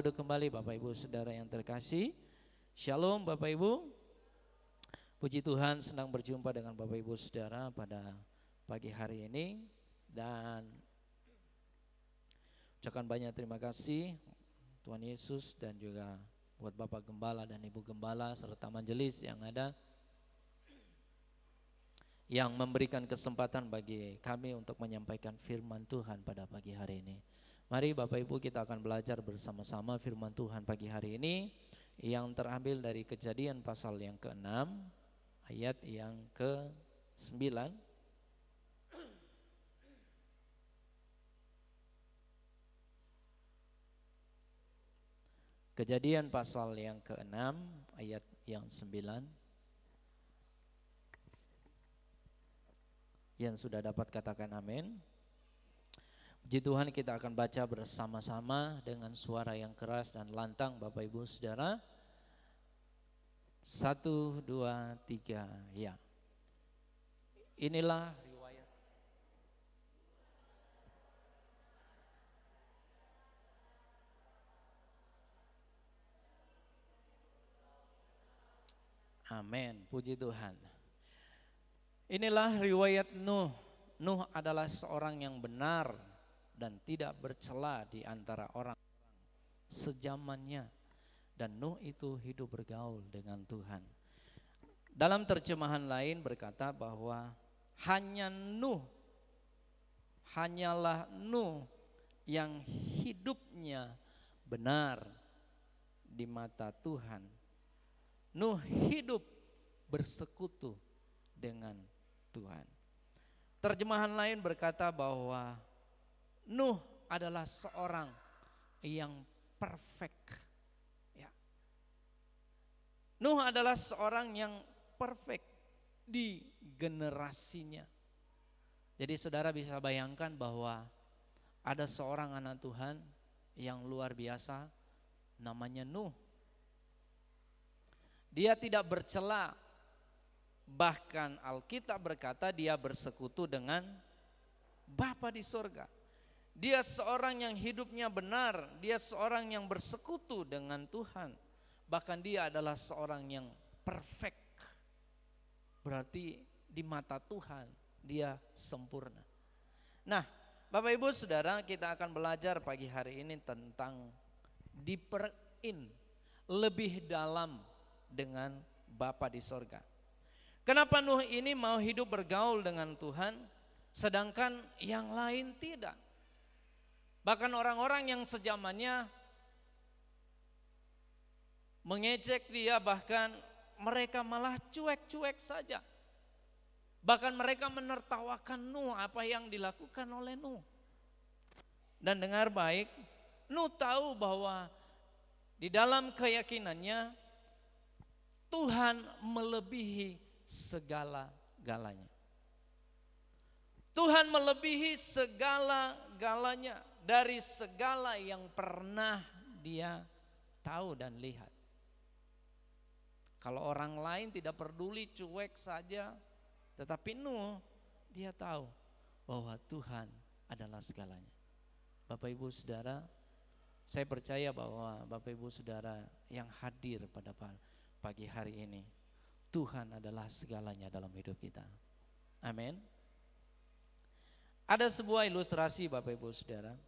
Duduk kembali Bapak Ibu Saudara yang terkasih. Shalom Bapak Ibu. Puji Tuhan, senang berjumpa dengan Bapak Ibu Saudara pada pagi hari ini. Dan ucapkan banyak terima kasih Tuhan Yesus dan juga buat Bapak Gembala dan Ibu Gembala serta majelis yang ada, yang memberikan kesempatan bagi kami untuk menyampaikan firman Tuhan pada pagi hari ini. Mari Bapak Ibu, kita akan belajar bersama-sama firman Tuhan pagi hari ini yang terambil dari Kejadian pasal yang ke-6 ayat yang ke-9. Kejadian pasal yang ke-6 ayat yang 9. Yang sudah dapat katakan amin. Puji Tuhan, kita akan baca bersama-sama dengan suara yang keras dan lantang Bapak Ibu Saudara. 1, 2, 3, ya. Inilah riwayat. Amin, puji Tuhan. Inilah riwayat Nuh. Nuh adalah seorang yang benar dan tidak bercela di antara orang-orang sezamannya. Dan Nuh itu hidup bergaul dengan Tuhan. Dalam terjemahan lain berkata bahwa hanyalah Nuh yang hidupnya benar di mata Tuhan. Nuh hidup bersekutu dengan Tuhan. Terjemahan lain berkata bahwa Nuh adalah seorang yang perfect. Ya. Nuh adalah seorang yang perfect di generasinya. Jadi saudara bisa bayangkan bahwa ada seorang anak Tuhan yang luar biasa, namanya Nuh. Dia tidak bercela, bahkan Alkitab berkata dia bersekutu dengan Bapa di sorga. Dia seorang yang hidupnya benar, dia seorang yang bersekutu dengan Tuhan. Bahkan dia adalah seorang yang perfect. Berarti di mata Tuhan dia sempurna. Nah, Bapak Ibu Saudara, kita akan belajar pagi hari ini tentang deeper in, lebih dalam dengan Bapa di sorga. Kenapa Nuh ini mau hidup bergaul dengan Tuhan, sedangkan yang lain tidak? Bahkan orang-orang yang sezamannya mengejek dia, bahkan mereka malah cuek-cuek saja. Bahkan mereka menertawakan Nuh, apa yang dilakukan oleh Nuh. Dan dengar baik, Nuh tahu bahwa di dalam keyakinannya Tuhan melebihi segala-galanya. Tuhan melebihi segala-galanya dari segala yang pernah dia tahu dan lihat. Kalau orang lain tidak peduli, cuek saja, tetapi Nuh dia tahu bahwa Tuhan adalah segalanya. Bapak Ibu Saudara, saya percaya bahwa Bapak Ibu Saudara yang hadir pada pagi hari ini, Tuhan adalah segalanya dalam hidup kita. Amin. Ada sebuah ilustrasi Bapak Ibu Saudara,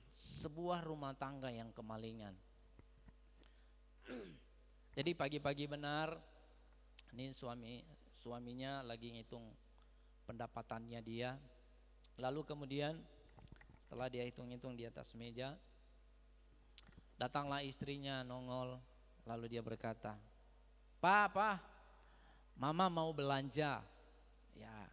sebuah rumah tangga yang kemalingan. Jadi pagi-pagi benar, ini suaminya lagi ngitung pendapatannya dia. Lalu kemudian setelah dia hitung-hitung di atas meja, datanglah istrinya nongol, lalu dia berkata, Pak, Mama mau belanja. Ya,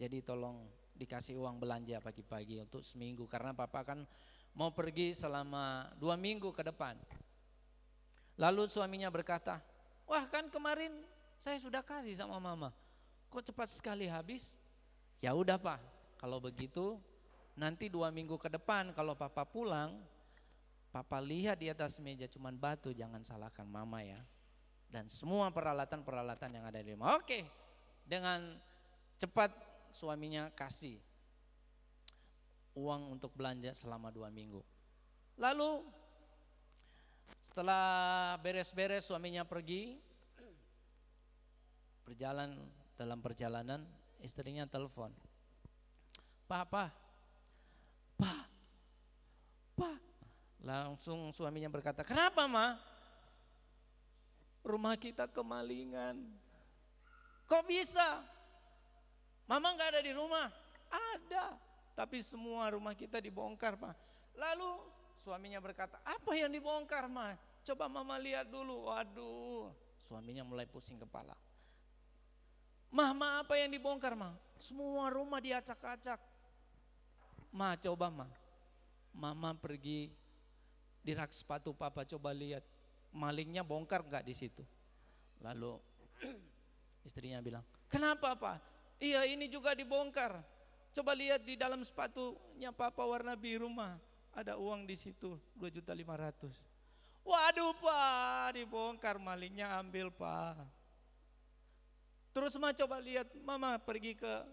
jadi tolong dikasih uang belanja pagi-pagi untuk seminggu, karena Papa kan mau pergi selama 2 minggu ke depan. Lalu suaminya berkata, wah kan kemarin saya sudah kasih sama Mama, kok cepat sekali habis? Ya udah Pak, kalau begitu nanti 2 minggu ke depan kalau Papa pulang, Papa lihat di atas meja cuman batu, jangan salahkan Mama ya. Dan semua peralatan-peralatan yang ada di rumah. Oke, dengan cepat suaminya kasih uang untuk belanja selama 2 minggu. Lalu Setelah beres-beres suaminya pergi, dalam perjalanan istrinya telepon. Pak. Langsung suaminya berkata, kenapa ma? Rumah kita kemalingan. Kok bisa? Mama gak ada di rumah? Ada, tapi semua rumah kita dibongkar Pak. Lalu suaminya berkata, apa yang dibongkar ma? Coba mama lihat dulu. Waduh, suaminya mulai pusing kepala. Ma, apa yang dibongkar ma? Semua rumah diacak-acak. Ma, coba ma. Mama pergi di rak sepatu papa, coba lihat. Malingnya bongkar gak di situ? Lalu istrinya bilang, kenapa Pak? Iya ini juga dibongkar. Coba lihat di dalam sepatunya papa warna biru mah. Ada uang di situ 2.500.000. Waduh Pak, dibongkar, malingnya ambil Pak. Terus mah coba lihat, mama pergi ke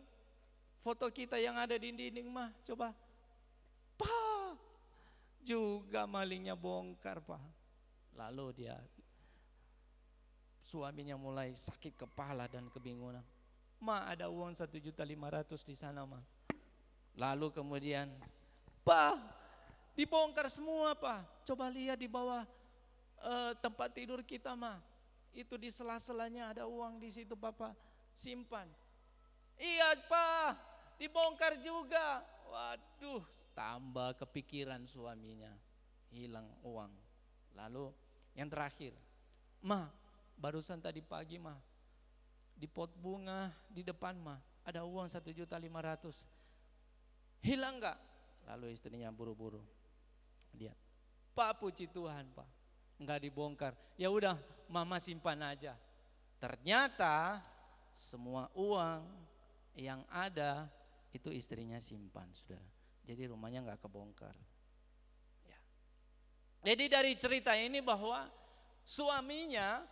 foto kita yang ada di dinding mah. Coba, Pak, juga malingnya bongkar Pak. Lalu suaminya mulai sakit kepala dan kebingungan. Ma, ada uang 1.500.000 di sana ma. Lalu kemudian, Pak, dibongkar semua Pak. Coba lihat di bawah tempat tidur kita ma. Itu di sela-selanya ada uang di situ Papa simpan. Iya Pak, dibongkar juga. Waduh, tambah kepikiran suaminya, hilang uang. Lalu yang terakhir, ma, barusan tadi pagi ma, di pot bunga di depan ma, ada uang 1.500.000. Hilang gak? Lalu istrinya buru-buru lihat, Pak, puji Tuhan Pak, nggak dibongkar. Ya udah, mama simpan aja. Ternyata semua uang yang ada itu istrinya simpan, saudara. Jadi rumahnya nggak kebongkar. Ya. Jadi dari cerita ini bahwa suaminya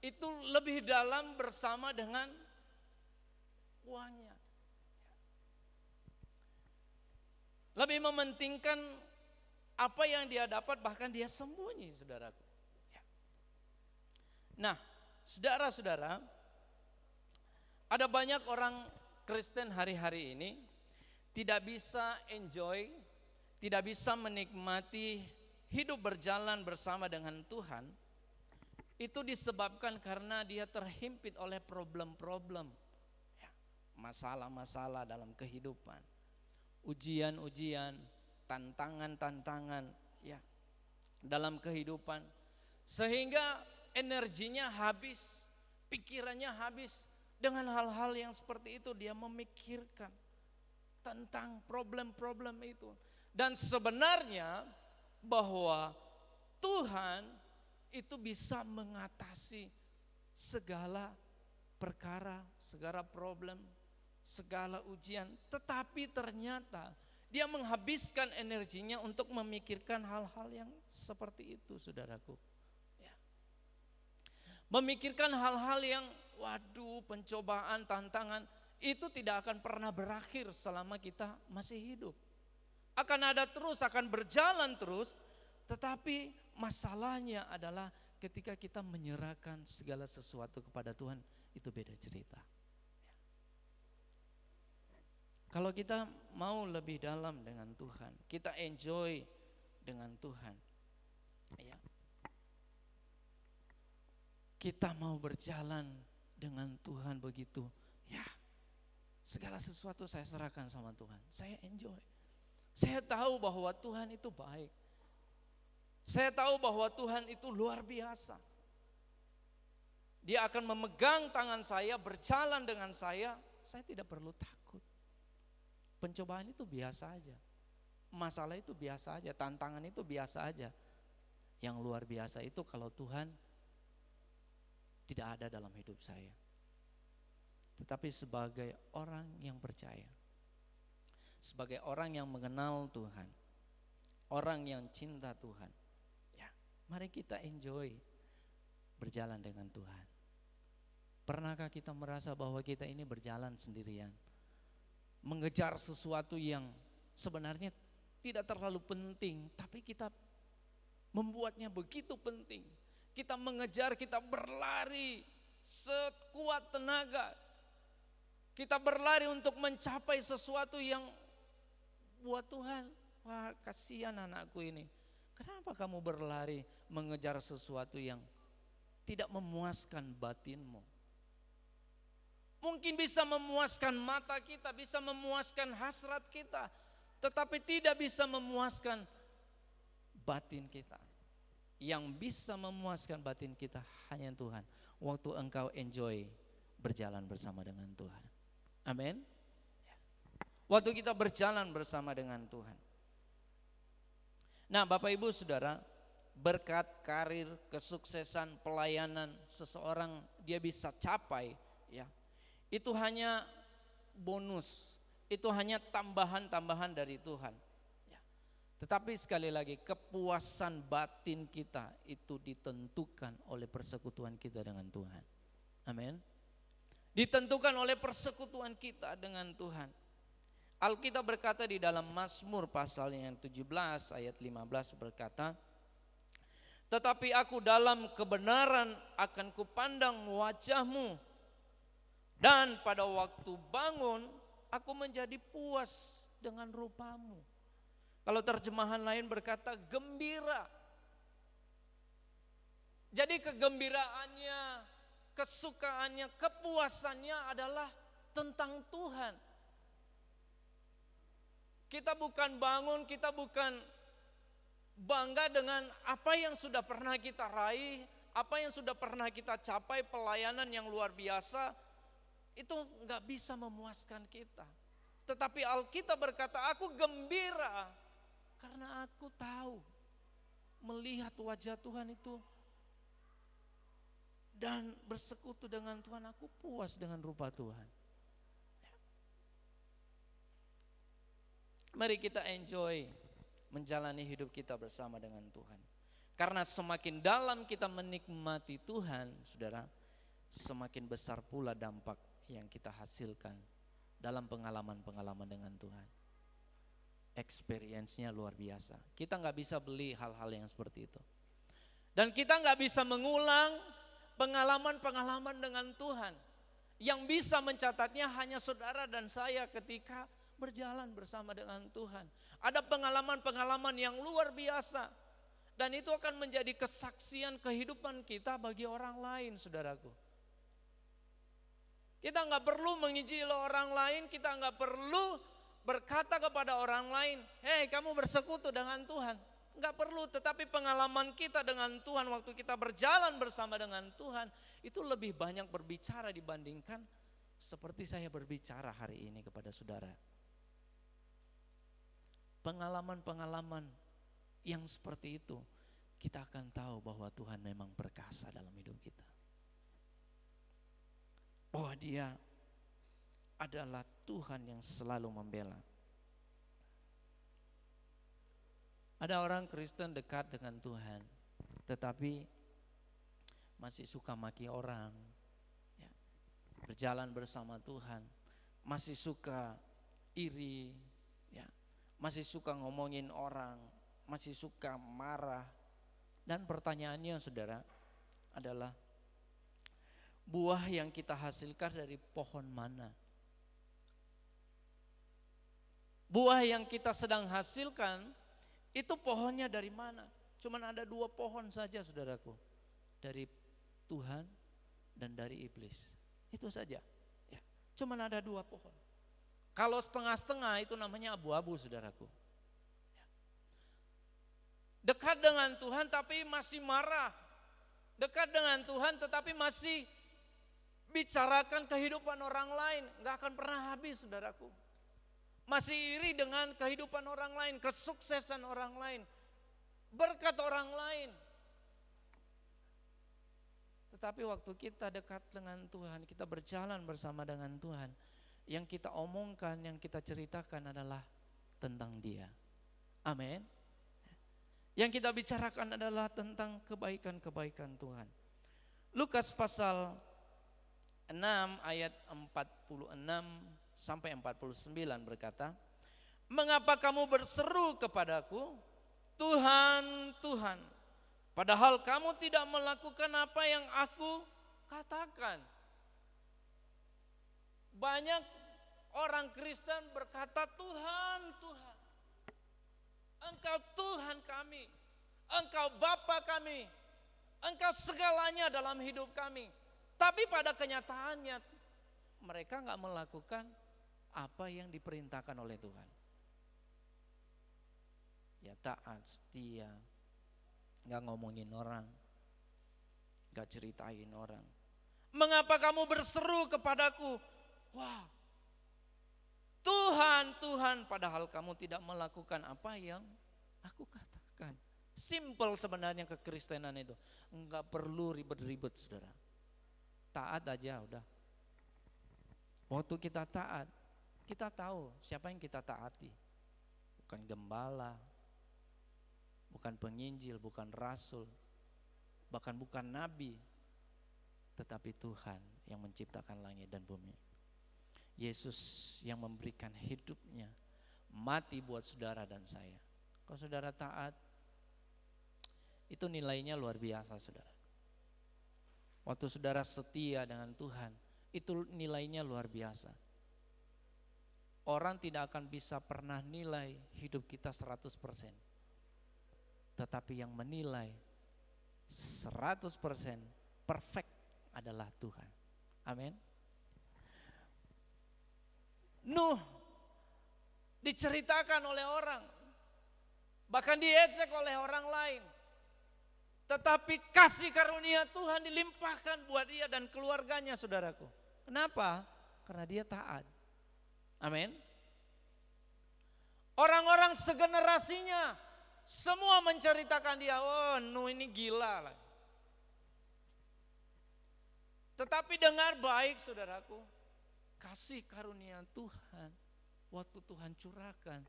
itu lebih dalam bersama dengan uangnya. Lebih mementingkan apa yang dia dapat, bahkan dia sembunyi, saudaraku. Ya. Nah, saudara-saudara, ada banyak orang Kristen hari-hari ini tidak bisa enjoy, tidak bisa menikmati hidup berjalan bersama dengan Tuhan. Itu disebabkan karena dia terhimpit oleh problem-problem, ya, masalah-masalah dalam kehidupan, ujian-ujian, tantangan-tantangan, ya, dalam kehidupan, sehingga energinya habis, pikirannya habis dengan hal-hal yang seperti itu. Dia memikirkan tentang problem-problem itu, dan sebenarnya bahwa Tuhan itu bisa mengatasi segala perkara, segala problem, segala ujian. Tetapi ternyata dia menghabiskan energinya untuk memikirkan hal-hal yang seperti itu, saudaraku. Ya. Memikirkan hal-hal yang, waduh, pencobaan, tantangan, itu tidak akan pernah berakhir selama kita masih hidup. Akan ada terus, akan berjalan terus. Tetapi masalahnya adalah ketika kita menyerahkan segala sesuatu kepada Tuhan, itu beda cerita. Kalau kita mau lebih dalam dengan Tuhan, kita enjoy dengan Tuhan, ya, kita mau berjalan dengan Tuhan begitu, ya, segala sesuatu saya serahkan sama Tuhan. Saya enjoy. Saya tahu bahwa Tuhan itu baik. Saya tahu bahwa Tuhan itu luar biasa. Dia akan memegang tangan saya, berjalan dengan saya tidak perlu takut. Pencobaan itu biasa aja. Masalah itu biasa aja, tantangan itu biasa aja. Yang luar biasa itu kalau Tuhan tidak ada dalam hidup saya. Tetapi sebagai orang yang percaya, sebagai orang yang mengenal Tuhan, orang yang cinta Tuhan, ya, mari kita enjoy berjalan dengan Tuhan. Pernahkah kita merasa bahwa kita ini berjalan sendirian, mengejar sesuatu yang sebenarnya tidak terlalu penting, tapi kita membuatnya begitu penting. Kita mengejar, kita berlari sekuat tenaga. Kita berlari untuk mencapai sesuatu yang buat Tuhan, wah kasihan anakku ini. Kenapa kamu berlari mengejar sesuatu yang tidak memuaskan batinmu? Mungkin bisa memuaskan mata kita, bisa memuaskan hasrat kita, tetapi tidak bisa memuaskan batin kita. Yang bisa memuaskan batin kita hanya Tuhan. Waktu engkau enjoy berjalan bersama dengan Tuhan. Amin. Waktu kita berjalan bersama dengan Tuhan. Nah, Bapak Ibu Saudara, berkat karir, kesuksesan, pelayanan seseorang dia bisa capai, ya. Itu hanya bonus, itu hanya tambahan-tambahan dari Tuhan. Ya. Tetapi sekali lagi, kepuasan batin kita itu ditentukan oleh persekutuan kita dengan Tuhan. Amin. Ditentukan oleh persekutuan kita dengan Tuhan. Alkitab berkata di dalam Mazmur pasal yang 17 ayat 15 berkata, tetapi aku dalam kebenaran akan kupandang wajahmu, dan pada waktu bangun aku menjadi puas dengan rupamu. Kalau terjemahan lain berkata gembira. Jadi kegembiraannya, kesukaannya, kepuasannya adalah tentang Tuhan. Kita bukan bangun, kita bukan bangga dengan apa yang sudah pernah kita raih, apa yang sudah pernah kita capai, pelayanan yang luar biasa, itu nggak bisa memuaskan kita. Tetapi Alkitab berkata, aku gembira karena aku tahu melihat wajah Tuhan itu dan bersekutu dengan Tuhan, aku puas dengan rupa Tuhan. Mari kita enjoy menjalani hidup kita bersama dengan Tuhan. Karena semakin dalam kita menikmati Tuhan, saudara, semakin besar pula dampak yang kita hasilkan dalam pengalaman-pengalaman dengan Tuhan. Experience-nya luar biasa. Kita nggak bisa beli hal-hal yang seperti itu. Dan kita nggak bisa mengulang pengalaman-pengalaman dengan Tuhan. Yang bisa mencatatnya hanya saudara dan saya ketika berjalan bersama dengan Tuhan. Ada pengalaman-pengalaman yang luar biasa. Dan itu akan menjadi kesaksian kehidupan kita bagi orang lain, saudaraku. Kita nggak perlu menginjili orang lain, kita nggak perlu berkata kepada orang lain, hei kamu bersekutu dengan Tuhan. Nggak perlu, tetapi pengalaman kita dengan Tuhan waktu kita berjalan bersama dengan Tuhan, itu lebih banyak berbicara dibandingkan seperti saya berbicara hari ini kepada saudara. Pengalaman-pengalaman yang seperti itu, kita akan tahu bahwa Tuhan memang perkasa dalam hidup kita. Bahwa Dia adalah Tuhan yang selalu membela. Ada orang Kristen dekat dengan Tuhan, tetapi masih suka maki orang, ya. Berjalan bersama Tuhan, masih suka iri, ya. Masih suka ngomongin orang, masih suka marah. Dan pertanyaannya saudara adalah, buah yang kita hasilkan dari pohon mana? Buah yang kita sedang hasilkan itu pohonnya dari mana? Cuman ada 2 pohon saja saudaraku, dari Tuhan dan dari iblis. Itu saja, ya. Cuman ada 2 pohon. Kalau setengah-setengah itu namanya abu-abu saudaraku. Dekat dengan Tuhan tapi masih marah. Dekat dengan Tuhan tetapi masih bicarakan kehidupan orang lain. Gak akan pernah habis saudaraku. Masih iri dengan kehidupan orang lain, kesuksesan orang lain, berkat orang lain. Tetapi waktu kita dekat dengan Tuhan, kita berjalan bersama dengan Tuhan, yang kita omongkan, yang kita ceritakan adalah tentang Dia. Amin. Yang kita bicarakan adalah tentang kebaikan-kebaikan Tuhan. Lukas pasal 6 ayat 46 sampai 49 berkata, mengapa kamu berseru kepadaku, Tuhan, Tuhan, Padahal kamu tidak melakukan apa yang aku katakan. Banyak orang Kristen berkata, Tuhan, Tuhan, Engkau Tuhan kami, Engkau Bapa kami, Engkau segalanya dalam hidup kami. Tapi pada kenyataannya mereka nggak melakukan apa yang diperintahkan oleh Tuhan. Ya taat, setia, nggak ngomongin orang, nggak ceritain orang. Mengapa kamu berseru kepadaku? Wah, Tuhan, Tuhan, padahal kamu tidak melakukan apa yang aku katakan. Simple sebenarnya kekristenan itu. Enggak perlu ribet-ribet, saudara. Taat aja udah. Waktu kita taat, kita tahu siapa yang kita taati. Bukan gembala, bukan penginjil, bukan rasul, bahkan bukan nabi, tetapi Tuhan yang menciptakan langit dan bumi. Yesus yang memberikan hidupnya, mati buat saudara dan saya. Kalau saudara taat, itu nilainya luar biasa, saudara. Waktu saudara setia dengan Tuhan, itu nilainya luar biasa. Orang tidak akan bisa pernah nilai hidup kita 100%. Tetapi yang menilai 100% perfect adalah Tuhan. Amin. Nuh diceritakan oleh orang, bahkan diejek oleh orang lain. Tetapi kasih karunia Tuhan dilimpahkan buat dia dan keluarganya, saudaraku. Kenapa? Karena dia taat. Amin. Orang-orang segenerasinya semua menceritakan dia, oh Nuh ini gila lah. Tetapi dengar baik, saudaraku, kasih karunia Tuhan waktu Tuhan curahkan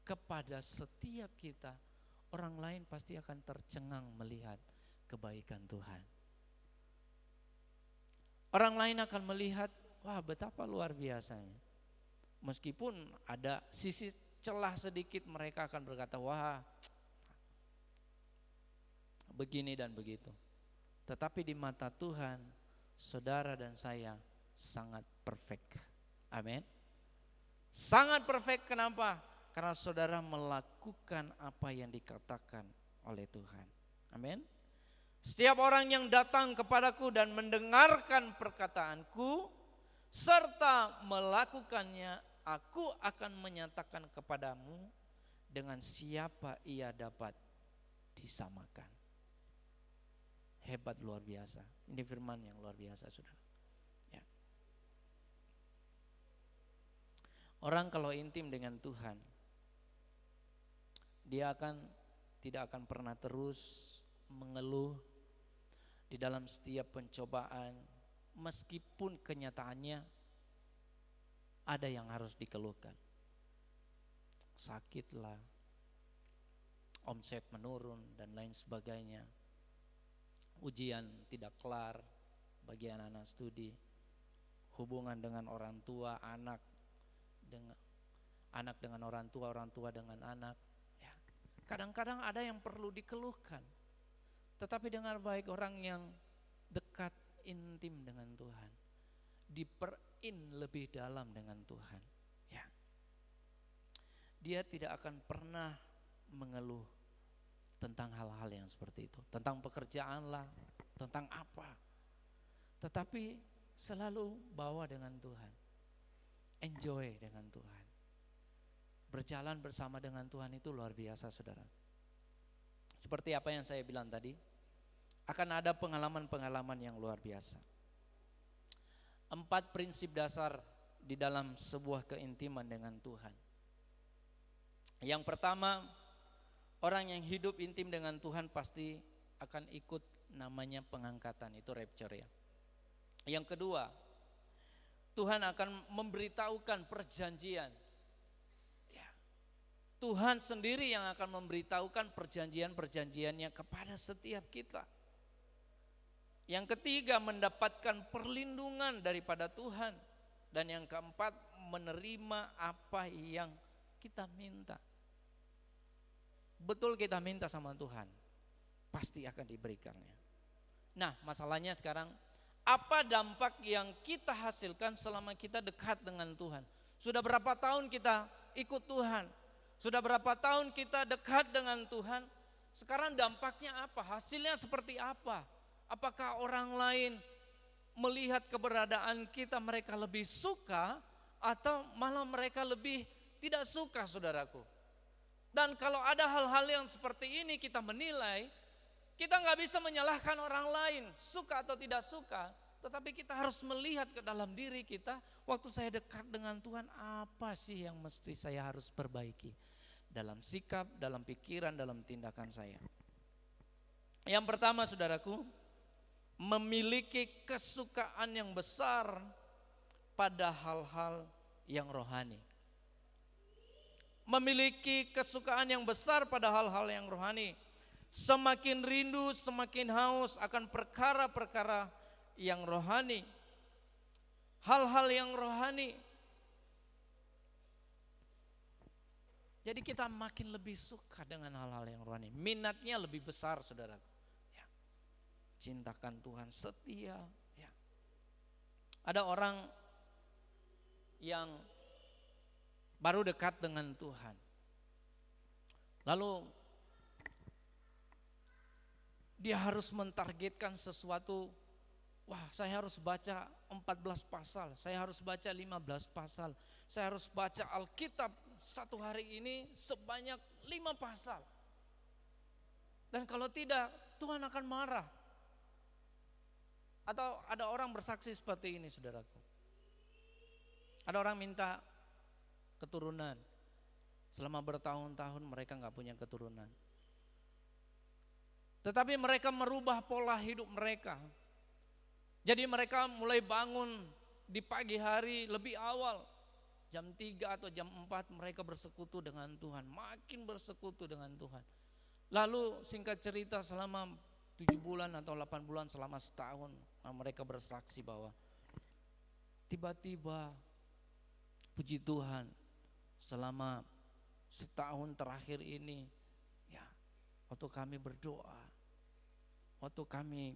kepada setiap kita, orang lain pasti akan tercengang melihat kebaikan Tuhan. Orang lain akan melihat, wah betapa luar biasanya. Meskipun ada sisi celah sedikit, mereka akan berkata, wah begini dan begitu. Tetapi di mata Tuhan, saudara dan saya sangat perfect. Amin. Sangat perfect, kenapa? Karena saudara melakukan apa yang dikatakan oleh Tuhan. Amin. Setiap orang yang datang kepadaku dan mendengarkan perkataanku serta melakukannya, aku akan menyatakan kepadamu dengan siapa ia dapat disamakan. Hebat, luar biasa. Ini firman yang luar biasa, saudara. Ya. Orang kalau intim dengan Tuhan, dia tidak akan pernah terus mengeluh di dalam setiap pencobaan, meskipun kenyataannya ada yang harus dikeluhkan. Sakitlah, omset menurun dan lain sebagainya. Ujian tidak kelar bagi anak-anak studi, hubungan dengan orang tua, anak dengan orang tua dengan anak. Ya. Kadang-kadang ada yang perlu dikeluhkan. Tetapi dengar baik, orang yang dekat intim dengan Tuhan, diperin lebih dalam dengan Tuhan. Ya. Dia tidak akan pernah mengeluh tentang hal-hal yang seperti itu, tentang pekerjaan lah, tentang apa. Tetapi selalu bawa dengan Tuhan, enjoy dengan Tuhan. Berjalan bersama dengan Tuhan itu luar biasa, saudara. Seperti apa yang saya bilang tadi, akan ada pengalaman-pengalaman yang luar biasa. 4 prinsip dasar di dalam sebuah keintiman dengan Tuhan. Yang pertama, orang yang hidup intim dengan Tuhan pasti akan ikut namanya pengangkatan, itu rapture ya. Yang kedua, Tuhan akan memberitahukan perjanjian. Ya. Tuhan sendiri yang akan memberitahukan perjanjian-perjanjiannya kepada setiap kita. Yang ketiga, mendapatkan perlindungan daripada Tuhan. Dan yang keempat, menerima apa yang kita minta. Betul kita minta sama Tuhan, pasti akan diberikannya. Nah, masalahnya sekarang, apa dampak yang kita hasilkan selama kita dekat dengan Tuhan? Sudah berapa tahun kita ikut Tuhan? Sudah berapa tahun kita dekat dengan Tuhan? Sekarang dampaknya apa? Hasilnya seperti apa? Apakah orang lain melihat keberadaan kita, mereka lebih suka atau malah mereka lebih tidak suka, saudaraku? Dan kalau ada hal-hal yang seperti ini kita menilai, kita nggak bisa menyalahkan orang lain, suka atau tidak suka, tetapi kita harus melihat ke dalam diri kita, waktu saya dekat dengan Tuhan, apa sih yang mesti saya harus perbaiki dalam sikap, dalam pikiran, dalam tindakan saya. Yang pertama, saudaraku, memiliki kesukaan yang besar pada hal-hal yang rohani. Memiliki kesukaan yang besar pada hal-hal yang rohani. Semakin rindu, semakin haus akan perkara-perkara yang rohani. Hal-hal yang rohani. Jadi kita makin lebih suka dengan hal-hal yang rohani. Minatnya lebih besar, saudaraku. Ya. Cintakan Tuhan, setia. Ya. Ada orang yang baru dekat dengan Tuhan. Lalu dia harus mentargetkan sesuatu. Wah, saya harus baca 14 pasal, saya harus baca 15 pasal, saya harus baca Alkitab satu hari ini sebanyak 5 pasal. Dan kalau tidak, Tuhan akan marah. Atau ada orang bersaksi seperti ini, saudaraku. Ada orang minta keturunan. Selama bertahun-tahun mereka gak punya keturunan. Tetapi mereka merubah pola hidup mereka. Jadi mereka mulai bangun di pagi hari lebih awal. Jam 3 atau jam 4 mereka bersekutu dengan Tuhan. Makin bersekutu dengan Tuhan. Lalu singkat cerita selama 7 bulan atau 8 bulan, selama setahun, mereka bersaksi bahwa tiba-tiba puji Tuhan selama setahun terakhir ini, ya, waktu kami berdoa, waktu kami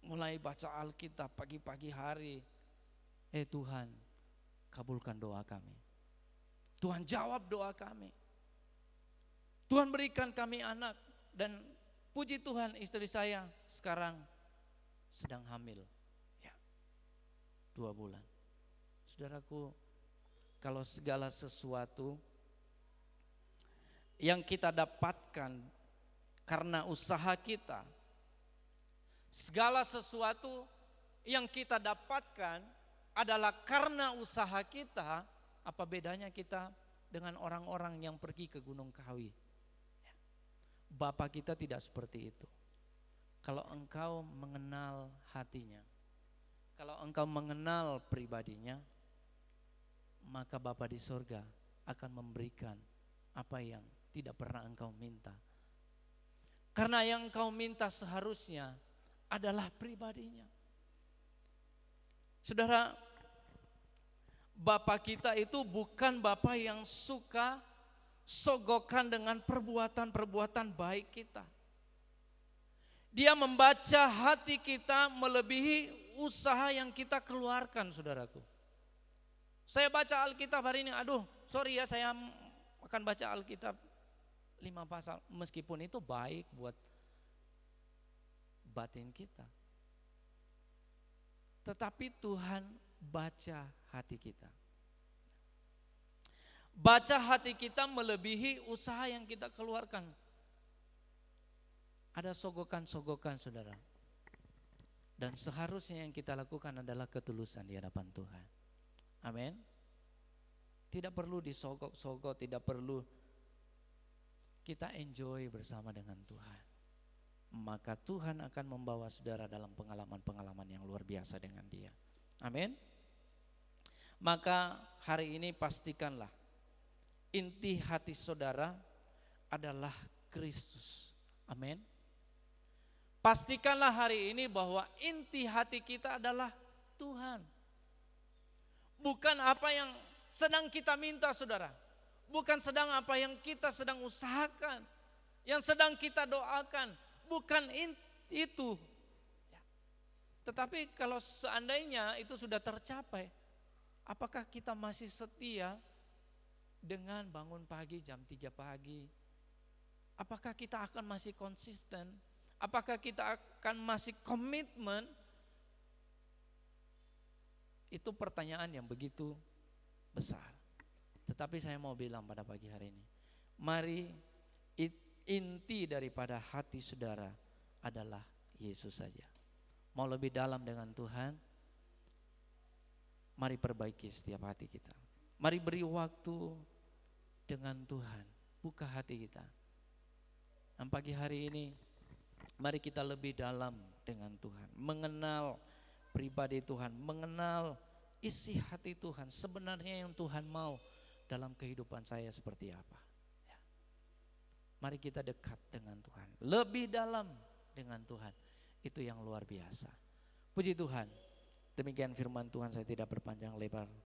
mulai baca Alkitab pagi-pagi hari, Tuhan kabulkan doa kami. Tuhan jawab doa kami. Tuhan berikan kami anak, dan puji Tuhan istri saya sekarang sedang hamil. Ya, 2 bulan. Saudaraku, kalau segala sesuatu yang kita dapatkan karena usaha kita, segala sesuatu yang kita dapatkan adalah karena usaha kita, apa bedanya kita dengan orang-orang yang pergi ke Gunung Kawi? Bapa kita tidak seperti itu. Kalau engkau mengenal hatinya, kalau engkau mengenal pribadinya, maka Bapa di sorga akan memberikan apa yang tidak pernah engkau minta. Karena yang engkau minta seharusnya adalah pribadinya. Saudara, Bapa kita itu bukan Bapa yang suka sogokan dengan perbuatan-perbuatan baik kita. Dia membaca hati kita melebihi usaha yang kita keluarkan, saudaraku. Saya baca Alkitab hari ini, sorry ya, saya akan baca Alkitab 5 pasal. Meskipun itu baik buat batin kita, tetapi Tuhan baca hati kita. Baca hati kita melebihi usaha yang kita keluarkan. Ada sogokan-sogokan, saudara. Dan seharusnya yang kita lakukan adalah ketulusan di hadapan Tuhan. Amin. Tidak perlu disogok-sogok, tidak perlu, kita enjoy bersama dengan Tuhan. Maka Tuhan akan membawa saudara dalam pengalaman-pengalaman yang luar biasa dengan Dia. Amin. Maka hari ini pastikanlah inti hati saudara adalah Kristus. Amin. Pastikanlah hari ini bahwa inti hati kita adalah Tuhan. Bukan apa yang sedang kita minta, saudara. Bukan sedang apa yang kita sedang usahakan, yang sedang kita doakan. bukan itu. Tetapi kalau seandainya itu sudah tercapai, apakah kita masih setia dengan bangun pagi jam 3 pagi? Apakah kita akan masih konsisten? Apakah kita akan masih komitmen? Itu pertanyaan yang begitu besar. Tetapi saya mau bilang pada pagi hari ini, mari inti daripada hati saudara adalah Yesus saja. Mau lebih dalam dengan Tuhan, mari perbaiki setiap hati kita. Mari beri waktu dengan Tuhan, buka hati kita. Dan pagi hari ini, mari kita lebih dalam dengan Tuhan, mengenal pribadi Tuhan, mengenal isi hati Tuhan, sebenarnya yang Tuhan mau dalam kehidupan saya seperti apa. Ya. Mari kita dekat dengan Tuhan, lebih dalam dengan Tuhan. Itu yang luar biasa. Puji Tuhan. Demikian firman Tuhan, saya tidak berpanjang lebar.